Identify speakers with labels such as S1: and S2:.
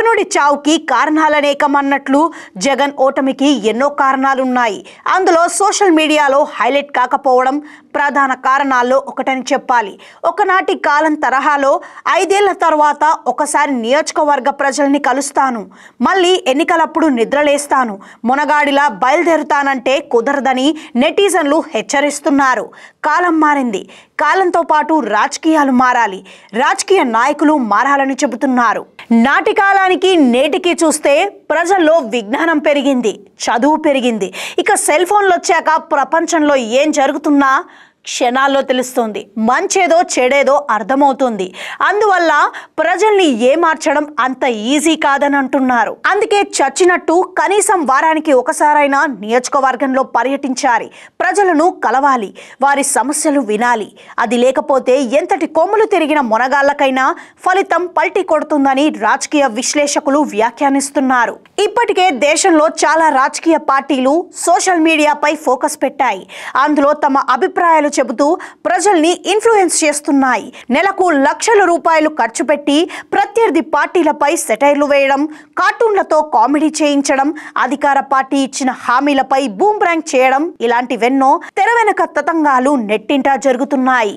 S1: జగనుడి చావుకి కారణాలనేకం అన్నట్లు జగన్ ఓటమికి ఎన్నో కారణాలున్నాయి. అందులో సోషల్ మీడియాలో హైలైట్ కాకపోవడం ప్రధాన కారణాల్లో ఒకటని చెప్పాలి. ఒకనాటి కాలం తరహాలో 5 ఏళ్ల తర్వాత ఒకసారి నియోజకవర్గ ప్రజల్ని కలుస్తాను, మళ్ళీ ఎన్నికలప్పుడు నిద్రలేస్తాను, మునగాడిలా బయలుదేరుతానంటే కుదరదని నెటిజన్లు హెచ్చరిస్తున్నారు. కాలం మారింది. కాలంతో పాటు రాజకీయాలు మారాలి, రాజకీయ నాయకులు మారాలని చెబుతున్నారు. నాటి కాలానికి నేటికి చూస్తే ప్రజల్లో విజ్ఞానం పెరిగింది, చదువు పెరిగింది. ఇక సెల్ ఫోన్లు వచ్చాక ప్రపంచంలో ఏం జరుగుతున్నా క్షణాల్లో తెలుస్తుంది. మంచేదో చెడేదో అర్థమవుతుంది. అందువల్ల ప్రజల్ని ఏమార్చడం అంత ఈజీ కాదని అంటున్నారు. అందుకే చచ్చినట్టు కనీసం వారానికి ఒకసారైనా నియోజకవర్గంలో పర్యటించాలి, ప్రజలను కలవాలి, వారి సమస్యలు వినాలి. అది లేకపోతే ఎంతటి కొమ్ములు తిరిగిన మొనగాళ్లకైనా ఫలితం పల్టీ కొడుతుందని రాజకీయ విశ్లేషకులు వ్యాఖ్యానిస్తున్నారు. ఇప్పటికే దేశంలో చాలా రాజకీయ పార్టీలు సోషల్ మీడియాపై ఫోకస్ పెట్టాయి. అందులో తమ అభిప్రాయాలు చెబుతూ ప్రజల్ని ఇన్ఫ్లుయెన్స్ చేస్తున్నాయి. నెలకు లక్షల రూపాయలు ఖర్చు పెట్టి ప్రత్యర్థి పార్టీలపై సెటైర్లు వేయడం, కార్టూన్లతో కామెడీ చేయించడం, అధికార పార్టీ ఇచ్చిన హామీలపై బూమ్రాంగ్ చేయడం, ఇలాంటివెన్నో తెర వెనక తతంగాలు నెట్టింటా జరుగుతున్నాయి.